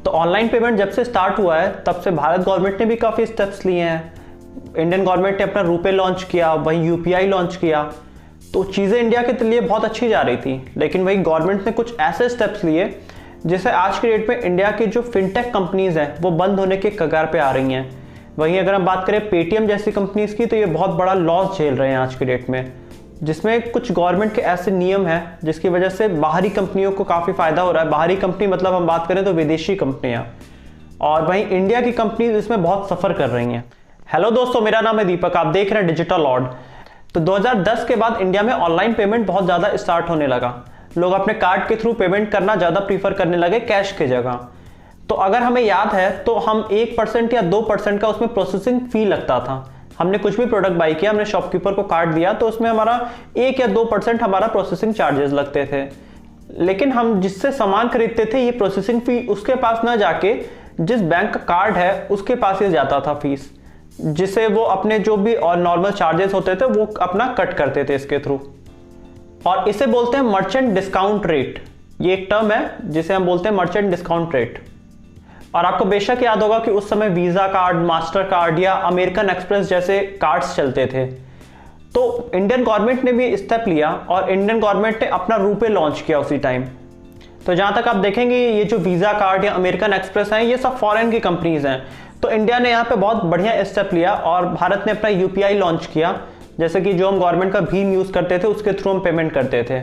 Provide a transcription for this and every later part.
तो online payment जब से स्टार्ट हुआ है तब से भारत गवर्नमेंट ने भी काफ़ी स्टेप्स लिए हैं। इंडियन गवर्नमेंट ने अपना रुपे लॉन्च किया, वहीं यूपीआई लॉन्च किया, तो चीज़ें इंडिया के लिए बहुत अच्छी जा रही थी। लेकिन वही गवर्नमेंट ने कुछ ऐसे स्टेप्स लिए जिससे आज के डेट में इंडिया की जो फिनटेक कंपनीज़ हैं वो बंद होने के कगार पे आ रही हैं। वहीं अगर हम बात करें पेटीएम जैसी कंपनीज़ की, तो ये बहुत बड़ा लॉस झेल रहे हैं आज के डेट में, जिसमें कुछ गवर्नमेंट के ऐसे नियम हैं जिसकी वजह से बाहरी कंपनियों को काफ़ी फ़ायदा हो रहा है। बाहरी कंपनी मतलब हम बात करें तो विदेशी कंपनियां, और वहीं इंडिया की कंपनीज इसमें बहुत सफ़र कर रही हैं। हेलो दोस्तों, मेरा नाम है दीपक, आप देख रहे हैं डिजिटल लॉर्ड। तो 2010 के बाद इंडिया में ऑनलाइन पेमेंट बहुत ज़्यादा स्टार्ट होने लगा। लोग अपने कार्ड के थ्रू पेमेंट करना ज़्यादा प्रीफर करने लगे कैश के जगह। तो अगर हमें याद है तो हम 1% या 2% का उसमें प्रोसेसिंग फ़ी लगता था। हमने कुछ भी प्रोडक्ट बाई किया, हमने शॉपकीपर को कार्ड दिया, तो उसमें हमारा 1 या 2% हमारा प्रोसेसिंग चार्जेस लगते थे। लेकिन हम जिससे सामान खरीदते थे, ये प्रोसेसिंग फ़ी उसके पास ना जाके जिस बैंक का कार्ड है उसके पास ही जाता था फीस, जिसे वो अपने जो भी और नॉर्मल चार्जेस होते थे वो अपना कट करते थे इसके थ्रू। और इसे बोलते हैं मर्चेंट डिस्काउंट रेट। ये एक टर्म है जिसे हम बोलते हैं मर्चेंट डिस्काउंट रेट। और आपको बेशक याद होगा कि उस समय वीज़ा कार्ड, मास्टर कार्ड या अमेरिकन एक्सप्रेस जैसे कार्ड्स चलते थे। तो इंडियन गवर्नमेंट ने भी स्टेप लिया और इंडियन गवर्नमेंट ने अपना रुपे लॉन्च किया उसी टाइम। तो जहाँ तक आप देखेंगे ये जो वीज़ा कार्ड या अमेरिकन एक्सप्रेस हैं, ये सब फॉरेन की कंपनीज हैं। तो इंडिया ने यहाँ पे बहुत बढ़िया स्टेप लिया और भारत ने अपना यूपीआई लॉन्च किया, जैसे कि जो हम गवर्नमेंट का भीम यूज़ करते थे उसके थ्रू हम पेमेंट करते थे।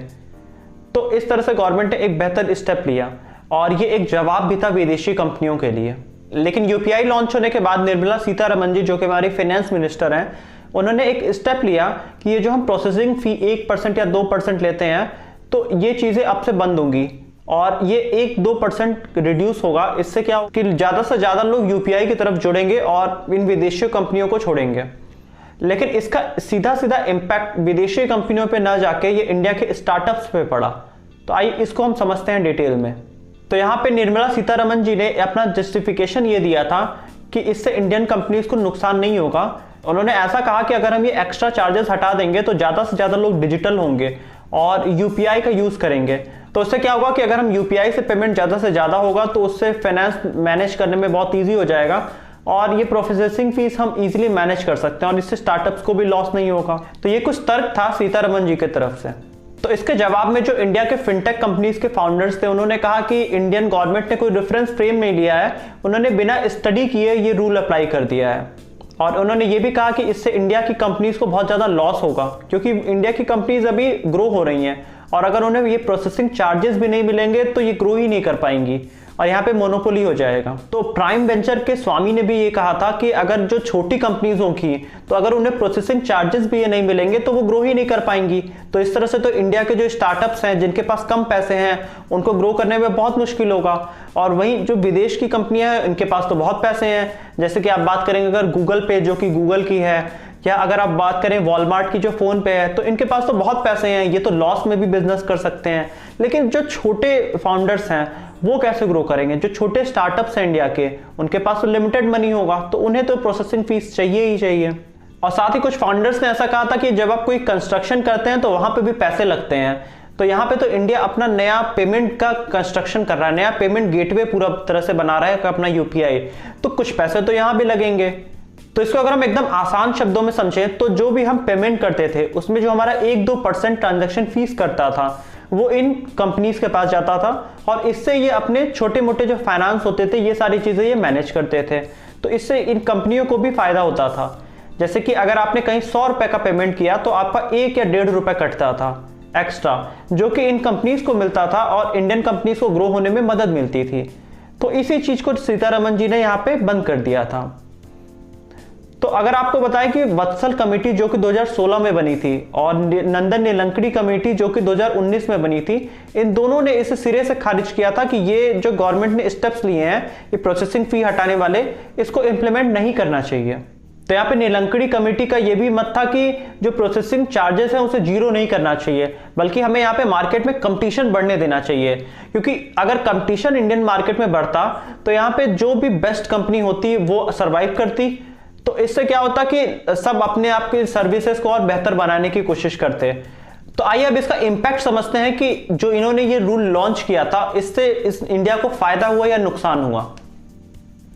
तो इस तरह से गवर्नमेंट ने एक बेहतर स्टेप लिया और ये एक जवाब भी था विदेशी कंपनियों के लिए। लेकिन यूपीआई लॉन्च होने के बाद निर्मला सीतारमण जी, जो कि हमारी फाइनेंस मिनिस्टर हैं, उन्होंने एक स्टेप लिया कि ये जो हम प्रोसेसिंग फ़ी 1% या 2% लेते हैं, तो ये चीज़ें अब से बंद होंगी और ये 1-2% रिड्यूस होगा। इससे क्या हो कि ज़्यादा से ज़्यादा लोग यूपीआई की तरफ जुड़ेंगे और इन विदेशी कंपनियों को छोड़ेंगे। लेकिन इसका सीधा सीधा इम्पैक्ट विदेशी कंपनियों पे ना जाके ये इंडिया के स्टार्टअप्स पे पड़ा। तो आइए इसको हम समझते हैं डिटेल में। तो यहाँ पे निर्मला सीतारमण जी ने अपना जस्टिफिकेशन ये दिया था कि इससे इंडियन कंपनीज को नुकसान नहीं होगा। उन्होंने ऐसा कहा कि अगर हम ये एक्स्ट्रा चार्जेस हटा देंगे तो ज़्यादा से ज़्यादा लोग डिजिटल होंगे और यूपीआई का यूज़ करेंगे। तो उससे क्या होगा कि अगर हम यूपीआई से पेमेंट ज़्यादा से ज़्यादा होगा तो उससे फाइनेंस मैनेज करने में बहुत ईजी हो जाएगा और ये प्रोसेसिंग फीस हम इजीली मैनेज कर सकते हैं और इससे स्टार्टअप्स को भी लॉस नहीं होगा। तो ये कुछ तर्क था सीतारमण जी की तरफ से। तो इसके जवाब में जो इंडिया के फिनटेक कंपनीज के फाउंडर्स थे, उन्होंने कहा कि इंडियन गवर्नमेंट ने कोई रेफरेंस फ्रेम नहीं लिया है, उन्होंने बिना स्टडी किए ये रूल अप्लाई कर दिया है। और उन्होंने ये भी कहा कि इससे इंडिया की कंपनीज को बहुत ज़्यादा लॉस होगा, क्योंकि इंडिया की कंपनीज अभी ग्रो हो रही हैं और अगर उन्हें ये प्रोसेसिंग चार्जेस भी नहीं मिलेंगे तो ये ग्रो ही नहीं कर पाएंगी और यहाँ पे मोनोपोली हो जाएगा। तो प्राइम वेंचर के स्वामी ने भी ये कहा था कि अगर जो छोटी कंपनीज होंगी तो अगर उन्हें प्रोसेसिंग चार्जेस भी ये नहीं मिलेंगे तो वो ग्रो ही नहीं कर पाएंगी। तो इस तरह से तो इंडिया के जो स्टार्टअप्स हैं जिनके पास कम पैसे हैं उनको ग्रो करने में बहुत मुश्किल होगा। और वहीं जो विदेश की कंपनियां हैं इनके पास तो बहुत पैसे हैं, जैसे कि आप बात करेंगे अगर गूगल पे जो कि गूगल की है, या अगर आप बात करें वॉलमार्ट की जो फ़ोन पे है, तो इनके पास तो बहुत पैसे हैं, ये तो लॉस में भी बिजनेस कर सकते हैं। लेकिन जो छोटे फाउंडर्स हैं वो कैसे ग्रो करेंगे? जो छोटे स्टार्टअप्स हैं इंडिया के, उनके पास तो लिमिटेड मनी होगा, तो उन्हें तो प्रोसेसिंग फीस चाहिए ही चाहिए। और साथ ही कुछ फाउंडर्स ने ऐसा कहा था कि जब आप कोई कंस्ट्रक्शन करते हैं तो वहाँ पे भी पैसे लगते हैं। तो यहाँ पे तो इंडिया अपना नया पेमेंट का कंस्ट्रक्शन कर रहा है, नया पेमेंट गेटवे पूरा तरह से बना रहा है अपना यूपीआई, तो कुछ पैसे तो यहाँ भी लगेंगे। तो इसको अगर हम एकदम आसान शब्दों में समझें तो जो भी हम पेमेंट करते थे उसमें जो हमारा 1-2% ट्रांजैक्शन फीस करता था वो इन कंपनीज के पास जाता था और इससे ये अपने छोटे मोटे जो फाइनेंस होते थे ये सारी चीज़ें ये मैनेज करते थे। तो इससे इन कंपनियों को भी फायदा होता था। जैसे कि अगर आपने कहीं 100 रुपये का पेमेंट किया तो आपका 1 या 1.5 रुपये कटता था एक्स्ट्रा, जो कि इन कंपनीज को मिलता था और इंडियन कंपनीज को ग्रो होने में मदद मिलती थी। तो इसी चीज़ को सीतारमण जी ने यहाँ पे बंद कर दिया था। तो अगर आपको बताएं कि वत्सल कमेटी जो कि 2016 में बनी थी और नंदन नीलंकड़ी कमेटी जो कि 2019 में बनी थी, इन दोनों ने इसे सिरे से खारिज किया था कि ये जो गवर्नमेंट ने स्टेप्स लिए हैं ये प्रोसेसिंग फी हटाने वाले, इसको इम्प्लीमेंट नहीं करना चाहिए। तो यहाँ पे नीलंकड़ी कमेटी का ये भी मत था कि जो प्रोसेसिंग चार्जेस हैं उसे जीरो नहीं करना चाहिए, बल्कि हमें यहाँ पे मार्केट में कंपटीशन बढ़ने देना चाहिए। क्योंकि अगर कंपटीशन इंडियन मार्केट में बढ़ता तो यहाँ पे जो भी बेस्ट कंपनी होती वो सर्वाइव करती। तो इससे क्या होता कि सब अपने आप की सर्विसेज को और बेहतर बनाने की कोशिश करते। तो आइए अब इसका इंपैक्ट समझते हैं कि जो इन्होंने ये रूल लॉन्च किया था इससे इस इंडिया को फायदा हुआ या नुकसान हुआ।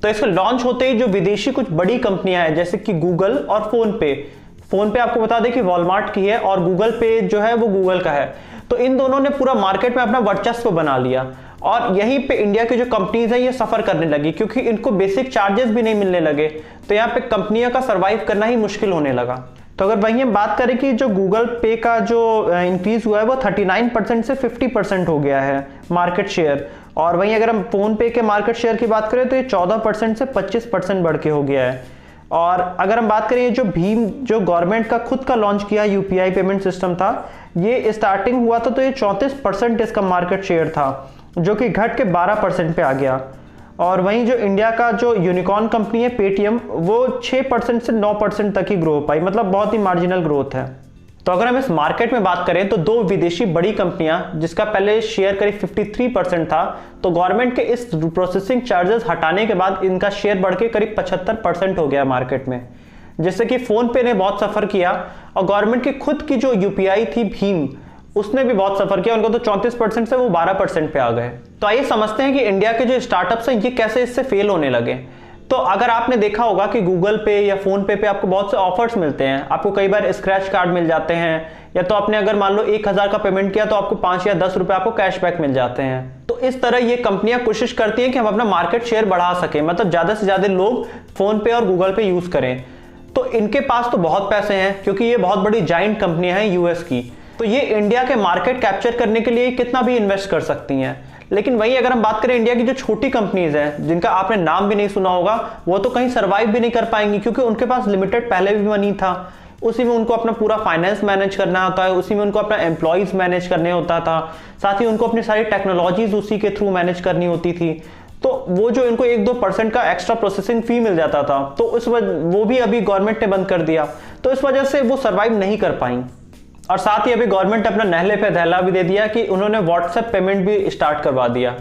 तो इसके लॉन्च होते ही जो विदेशी कुछ बड़ी कंपनियां हैं जैसे कि गूगल और फोन पे आपको बता दें कि वॉलमार्ट की है और गूगल पे जो है वो गूगल का है, तो इन दोनों ने पूरा मार्केट में अपना वर्चस्व बना लिया और यहीं पे इंडिया की जो कंपनीज हैं ये सफर करने लगी क्योंकि इनको बेसिक चार्जेस भी नहीं मिलने लगे, तो यहाँ पे कंपनियों का सर्वाइव करना ही मुश्किल होने लगा। तो अगर वहीं हम बात करें कि जो गूगल पे का जो इंक्रीज हुआ है वो 39% से 50% हो गया है मार्केट शेयर, और वहीं अगर हम फोन पे के मार्केट शेयर की बात करें तो ये 14% से 25% बढ़ के हो गया है। और अगर हम बात करें जो भीम जो गवर्नमेंट का खुद का लॉन्च किया यूपीआई पेमेंट सिस्टम था, ये स्टार्टिंग हुआ था तो ये 34% इसका मार्केट शेयर था जो कि घट के 12% पे आ गया। और वहीं जो इंडिया का जो यूनिकॉर्न कंपनी है पेटीएम वो 6% से 9% तक ही ग्रो हो पाई, मतलब बहुत ही मार्जिनल ग्रोथ है। तो अगर हम इस मार्केट में बात करें तो दो विदेशी बड़ी कंपनियां जिसका पहले शेयर करीब 53% था, तो गवर्नमेंट के इस प्रोसेसिंग चार्जेस हटाने के बाद इनका शेयर बढ़ के करीब 75% हो गया मार्केट में, जिससे कि फोन पे ने बहुत सफर किया और गवर्नमेंट की खुद की जो यूपीआई थी भीम उसने भी बहुत सफर किया, उनको तो 34% से वो 12% पे आ गए। तो आइए समझते हैं कि इंडिया के जो स्टार्टअप्स हैं ये कैसे इससे फेल होने लगे। तो अगर आपने देखा होगा कि गूगल पे या फोन पे आपको बहुत से ऑफर्स मिलते हैं, आपको कई बार स्क्रैच कार्ड मिल जाते हैं, या तो आपने अगर मान लो 1000 का पेमेंट किया तो आपको 5 या 10 रुपए आपको कैशबैक मिल जाते हैं। तो इस तरह ये कंपनियां कोशिश करती हैं कि हम अपना मार्केट शेयर बढ़ा सकें, मतलब ज्यादा से ज्यादा लोग फोन पे और गूगल पे यूज करें। तो इनके पास तो बहुत पैसे हैं क्योंकि ये बहुत बड़ी जाइंट कंपनियां हैं यूएस की, तो ये इंडिया के मार्केट कैप्चर करने के लिए कितना भी इन्वेस्ट कर सकती हैं। लेकिन वही अगर हम बात करें इंडिया की जो छोटी कंपनीज हैं जिनका आपने नाम भी नहीं सुना होगा, वो तो कहीं सरवाइव भी नहीं कर पाएंगी क्योंकि उनके पास लिमिटेड पहले भी मनी था, उसी में उनको अपना पूरा फाइनेंस मैनेज करना होता है, उसी में उनको अपना एम्प्लॉयज मैनेज करने होता था, साथ ही उनको अपनी सारी टेक्नोलॉजीज उसी के थ्रू मैनेज करनी होती थी। तो वो जो इनको 1-2% का एक्स्ट्रा प्रोसेसिंग फी मिल जाता था, तो उस वो भी अभी गवर्नमेंट ने बंद कर दिया, तो इस वजह से वो सर्वाइव नहीं कर पाई। और साथ ही अभी गवर्नमेंट अपना नहले पे दहला भी दे दिया कि उन्होंने व्हाट्सएप पेमेंट भी स्टार्ट करवा दिया।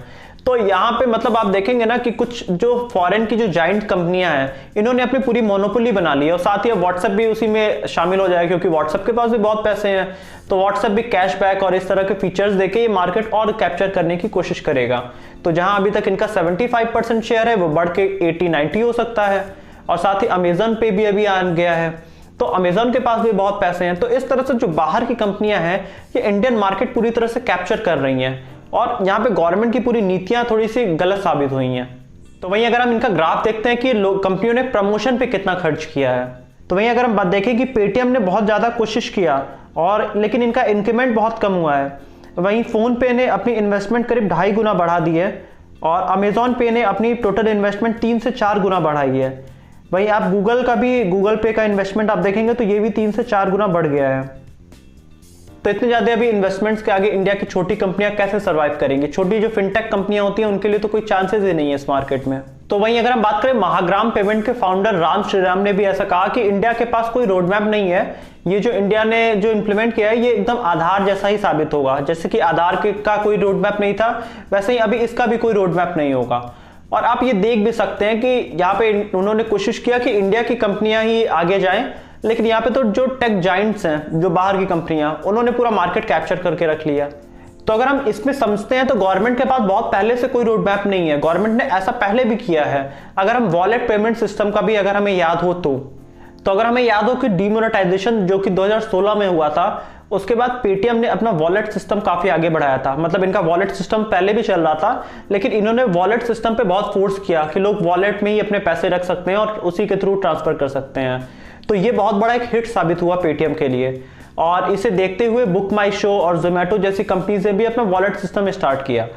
तो यहाँ पे मतलब आप देखेंगे ना कि कुछ जो फॉरेन की जो जाइंट कंपनियां हैं इन्होंने अपनी पूरी मोनोपोली बना ली है, और साथ ही अब व्हाट्सएप भी उसी में शामिल हो जाएगा क्योंकि व्हाट्सएप के पास भी बहुत पैसे हैं, तो व्हाट्सएप भी कैशबैक और इस तरह के फीचर्स देके ये मार्केट और कैप्चर करने की कोशिश करेगा। तो जहां अभी तक इनका 75% शेयर है वो बढ़ के 80-90 हो सकता है। और साथ ही अमेजन पे भी अभी आ गया है, तो अमेजन के पास भी बहुत पैसे हैं। तो इस तरह से जो बाहर की कंपनियां हैं ये इंडियन मार्केट पूरी तरह से कैप्चर कर रही हैं, और यहाँ पे गवर्नमेंट की पूरी नीतियां थोड़ी सी गलत साबित हुई हैं। तो वहीं अगर हम इनका ग्राफ देखते हैं कि कंपनियों ने प्रमोशन पे कितना खर्च किया है, तो वहीं अगर हम बात देखें कि पेटीएम ने बहुत ज्यादा कोशिश किया और लेकिन इनका इंक्रीमेंट बहुत कम हुआ है। वहीं फोन पे ने अपनी इन्वेस्टमेंट करीब 2.5 गुना बढ़ा दी है, और अमेजॉन पे ने अपनी टोटल इन्वेस्टमेंट 3 से 4 गुना बढ़ाई है। वहीं आप गूगल पे का इन्वेस्टमेंट आप देखेंगे तो ये भी 3 से 4 गुना बढ़ गया है। तो इतने ज्यादा अभी इन्वेस्टमेंट्स के आगे इंडिया की छोटी कंपनियां कैसे सर्वाइव करेंगी? छोटी जो फिनटेक कंपनियां होती हैं उनके लिए तो कोई चांसेस ही नहीं है इस मार्केट में। तो वहीं अगर हम बात करें महाग्राम पेमेंट के फाउंडर राम श्रीराम ने भी ऐसा कहा कि इंडिया के पास कोई रोड मैप नहीं है, ये जो इंडिया ने जो इंप्लीमेंट किया है ये एकदम आधार जैसा ही साबित होगा। जैसे कि आधार का कोई रोड मैप नहीं था, वैसे ही अभी इसका भी कोई रोड मैप नहीं होगा। और आप ये देख भी सकते हैं कि यहाँ पे उन्होंने कोशिश किया कि इंडिया की कंपनियां ही आगे जाएं, लेकिन यहाँ पे तो जो टेक जाइंट्स हैं जो बाहर की कंपनियां उन्होंने पूरा मार्केट कैप्चर करके रख लिया। तो अगर हम इसमें समझते हैं तो गवर्नमेंट के पास बहुत पहले से कोई रोड मैप नहीं है, गवर्नमेंट ने ऐसा पहले भी किया है। अगर हम वॉलेट पेमेंट सिस्टम का भी अगर हमें याद हो तो अगर हमें याद हो कि डीमोनेटाइजेशन जो कि 2016 में हुआ था, उसके बाद पेटीएम ने अपना वॉलेट सिस्टम काफी आगे बढ़ाया था। मतलब इनका वॉलेट सिस्टम पहले भी चल रहा था, लेकिन इन्होंने वॉलेट सिस्टम पे बहुत फोर्स किया कि लोग वॉलेट में ही अपने पैसे रख सकते हैं और उसी के थ्रू ट्रांसफर कर सकते हैं। तो ये बहुत बड़ा एक हिट साबित हुआ पेटीएम के लिए, और इसे देखते हुए बुक माई शो और जोमेटो जैसी कंपनीज ने भी अपना वॉलेट सिस्टम स्टार्ट किया।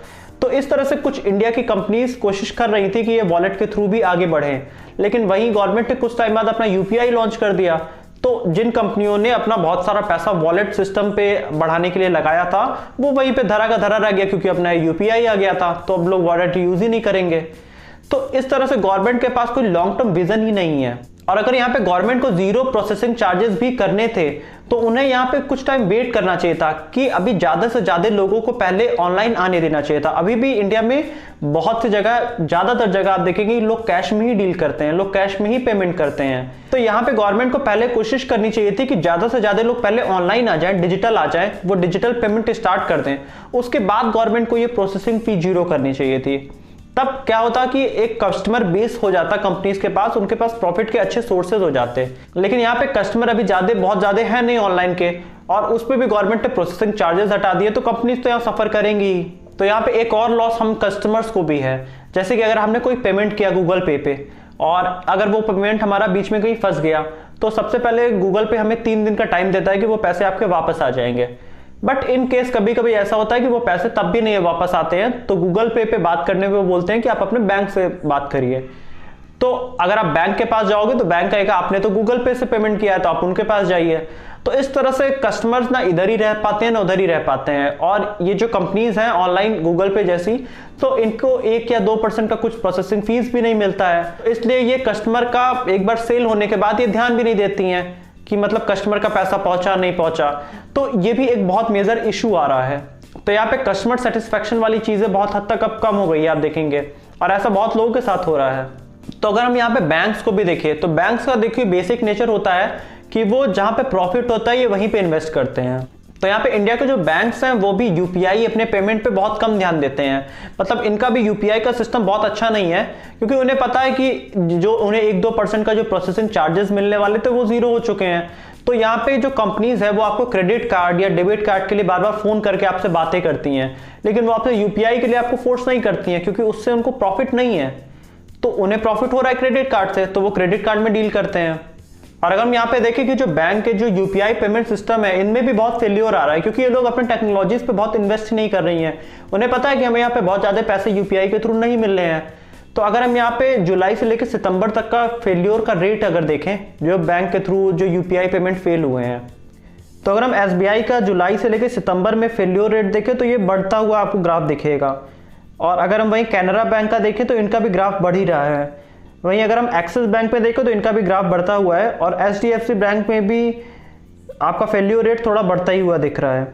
तो इस तरह से कुछ इंडिया की कंपनीज कोशिश कर रही थी कि ये वॉलेट के थ्रू भी आगे बढ़े, लेकिन वहीं गवर्नमेंट ने कुछ टाइम बाद अपना यूपीआई लॉन्च कर दिया। तो जिन कंपनियों ने अपना बहुत सारा पैसा वॉलेट सिस्टम पे बढ़ाने के लिए लगाया था वो वहीं पे धरा का धरा रह गया, क्योंकि अपना यूपीआई आ गया था, तो अब लोग वॉलेट यूज ही नहीं करेंगे। तो इस तरह से गवर्नमेंट के पास कोई लॉन्ग टर्म विजन ही नहीं है। और अगर यहाँ पे गवर्नमेंट को जीरो प्रोसेसिंग चार्जेस भी करने थे तो उन्हें यहाँ पे कुछ टाइम वेट करना चाहिए था कि अभी ज़्यादा से ज़्यादा लोगों को पहले ऑनलाइन आने देना चाहिए था। अभी भी इंडिया में बहुत सी जगह, ज़्यादातर जगह आप देखेंगे लोग कैश में ही डील करते हैं, लोग कैश में ही पेमेंट करते हैं। तो यहाँ पे गवर्नमेंट को पहले कोशिश करनी चाहिए थी कि ज़्यादा से ज़्यादा लोग पहले ऑनलाइन आ जाएं, डिजिटल आ जाएं, वो डिजिटल पेमेंट स्टार्ट कर दें। उसके बाद गवर्नमेंट को ये प्रोसेसिंग फी 0 करनी चाहिए थी। तब क्या होता कि एक कस्टमर बेस हो जाता कंपनीज के पास, उनके पास प्रॉफिट के अच्छे सोर्सेज हो जाते। लेकिन यहाँ पे कस्टमर अभी बहुत ज्यादा है नहीं ऑनलाइन के, और उस पर भी गवर्नमेंट ने प्रोसेसिंग चार्जेस हटा दिए, तो कंपनीज तो यहाँ सफर करेंगी। तो यहाँ पे एक और लॉस हम कस्टमर्स को भी है, जैसे कि अगर हमने कोई पेमेंट किया गूगल पे और अगर वो पेमेंट हमारा बीच में कहीं फंस गया, तो सबसे पहले गूगल पे हमें 3 दिन का टाइम देता है कि वो पैसे आपके वापस आ जाएंगे। बट इन केस कभी कभी ऐसा होता है कि वो पैसे तब भी नहीं वापस आते हैं, तो गूगल पे बात करने पे वो बोलते हैं कि आप अपने बैंक से बात करिए। तो अगर आप बैंक के पास जाओगे तो बैंक कहेगा आपने तो गूगल पे से पेमेंट किया है, तो आप उनके पास जाइए। तो इस तरह से कस्टमर्स ना इधर ही रह पाते हैं ना उधर ही रह पाते हैं। और ये जो कंपनीज हैं ऑनलाइन गूगल पे जैसी, तो इनको 1 या 2% का कुछ प्रोसेसिंग फीस भी नहीं मिलता है। इसलिए ये कस्टमर का एक बार सेल होने के बाद ये ध्यान भी नहीं देती हैं कि मतलब कस्टमर का पैसा पहुंचा नहीं पहुंचा। तो ये भी एक बहुत मेजर इशू आ रहा है। तो यहाँ पे कस्टमर सेटिस्फेक्शन वाली चीजें बहुत हद तक अब कम हो गई है, आप देखेंगे, और ऐसा बहुत लोगों के साथ हो रहा है। तो अगर हम यहाँ पे बैंक्स को भी देखें, तो बैंक्स का देखिए बेसिक नेचर होता है कि वो जहाँ पे प्रॉफिट होता है ये वहीं पे इन्वेस्ट करते हैं। तो यहाँ पे इंडिया के जो बैंक्स हैं वो भी यूपीआई अपने पेमेंट पे बहुत कम ध्यान देते हैं। मतलब इनका भी यूपीआई का सिस्टम बहुत अच्छा नहीं है, क्योंकि उन्हें पता है कि जो उन्हें 1-2% का जो प्रोसेसिंग चार्जेस मिलने वाले थे वो 0 हो चुके हैं। तो यहाँ पे जो कंपनीज है वो आपको क्रेडिट कार्ड या डेबिट कार्ड के लिए बार बार फोन करके आपसे बातें करती हैं, लेकिन वो आपसे यूपीआई के लिए आपको फोर्स नहीं करती हैं, क्योंकि उससे उनको प्रॉफिट नहीं है। तो उन्हें प्रॉफिट हो रहा है क्रेडिट कार्ड से, तो वो क्रेडिट कार्ड में डील करते हैं। और अगर हम यहाँ पे देखें कि जो बैंक के जो यूपीआई पेमेंट सिस्टम है इनमें भी बहुत फेल्योर आ रहा है, क्योंकि ये लोग अपने टेक्नोलॉजीज पे बहुत इन्वेस्ट नहीं कर रही हैं। उन्हें पता है कि हमें यहाँ पे बहुत ज्यादा पैसे यूपीआई के थ्रू नहीं मिल रहे हैं। तो अगर हम यहाँ पे जुलाई से लेकर सितंबर तक का फेल्योर का रेट अगर देखें, जो बैंक के थ्रू जो यूपीआई पेमेंट फेल हुए हैं, तो अगर हम एसबीआई का जुलाई से लेकर सितंबर में फेल्योर रेट देखें तो ये बढ़ता हुआ आपको ग्राफ दिखेगा। और अगर हम वहीं कैनरा बैंक का देखें तो इनका भी ग्राफ बढ़ ही रहा है। वहीं अगर हम एक्सिस बैंक पे देखें तो इनका भी ग्राफ बढ़ता हुआ है, और एचडीएफसी बैंक में भी आपका फेल्योर रेट थोड़ा बढ़ता ही हुआ दिख रहा है।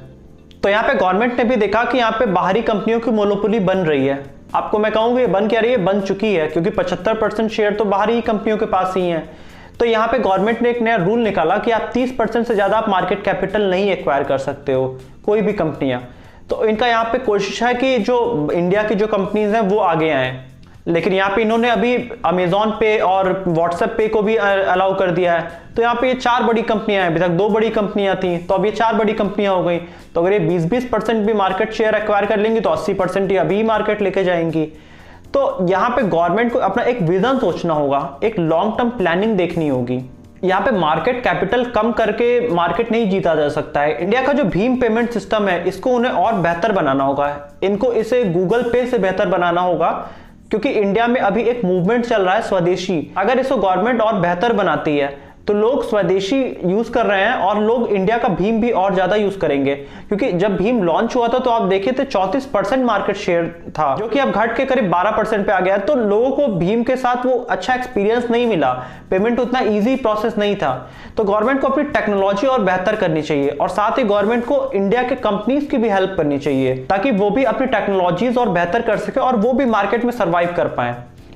तो यहाँ पे गवर्नमेंट ने भी देखा कि यहाँ पे बाहरी कंपनियों की मोनोपोली बन रही है। आपको मैं कहूँगी ये बन क्या रही है, बन चुकी है, क्योंकि 75% शेयर तो बाहरी कंपनियों के पास ही है। तो यहाँ पे गवर्नमेंट ने एक नया रूल निकाला कि आप 30% से ज्यादा आप मार्केट कैपिटल नहीं एक्वायर कर सकते हो, कोई भी कंपनियां। तो इनका यहाँ पे कोशिश है कि जो इंडिया की जो कंपनीज हैं वो आगे आए। लेकिन यहाँ पे इन्होंने अभी अमेजॉन पे और व्हाट्सएप पे को भी अलाउ कर दिया है। तो यहाँ पे ये 4 बड़ी कंपनियां हैं, अभी तक 2 बड़ी कंपनियां थी, तो अब ये 4 बड़ी कंपनियां हो गई। तो अगर ये 20-20% भी मार्केट शेयर एक्वायर कर लेंगी तो 80% ही अभी मार्केट लेके जाएंगी। तो यहाँ पे गवर्नमेंट को अपना एक विजन सोचना होगा, एक लॉन्ग टर्म प्लानिंग देखनी होगी। यहाँ पे मार्केट कैपिटल कम करके मार्केट नहीं जीता जा सकता है। इंडिया का जो भीम पेमेंट सिस्टम है इसको उन्हें और बेहतर बनाना होगा। इनको इसे गूगल पे से बेहतर बनाना होगा, क्योंकि इंडिया में अभी एक मूवमेंट चल रहा है स्वदेशी। अगर इसको गवर्नमेंट और बेहतर बनाती है तो लोग स्वदेशी यूज कर रहे हैं और लोग इंडिया का भीम भी और ज्यादा यूज करेंगे। क्योंकि जब भीम लॉन्च हुआ था तो आप देखे थे 34% मार्केट शेयर था, जो कि अब घट के करीब 12% पे आ गया। तो लोगों को भीम के साथ वो अच्छा एक्सपीरियंस नहीं मिला, पेमेंट उतना इजी प्रोसेस नहीं था। तो गवर्नमेंट को अपनी टेक्नोलॉजी और बेहतर करनी चाहिए, और साथ ही गवर्नमेंट को इंडिया के कंपनीज की भी हेल्प करनी चाहिए, ताकि वो भी अपनी टेक्नोलॉजीज और बेहतर कर सके और वो भी मार्केट में सर्वाइव कर पाए।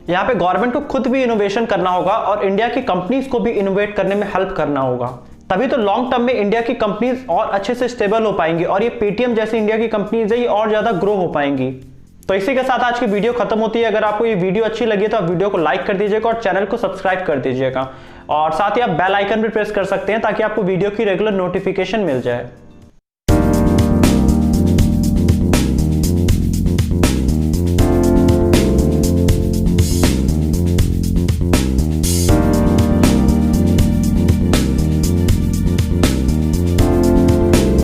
यहाँ पे गवर्नमेंट को खुद भी इनोवेशन करना होगा और इंडिया की कंपनीज को भी इनोवेट करने में हेल्प करना होगा। तभी तो लॉन्ग टर्म में इंडिया की कंपनीज और अच्छे से स्टेबल हो पाएंगी, और ये पेटीएम जैसी इंडिया की कंपनीज है ये और ज्यादा ग्रो हो पाएंगी। तो इसी के साथ आज की वीडियो खत्म होती है। अगर आपको ये वीडियो अच्छी लगी तो आप वीडियो को लाइक कर दीजिएगा और चैनल को सब्सक्राइब कर दीजिएगा, और साथ ही आप बेल आइकन भी प्रेस कर सकते हैं ताकि आपको वीडियो की रेगुलर नोटिफिकेशन मिल जाए।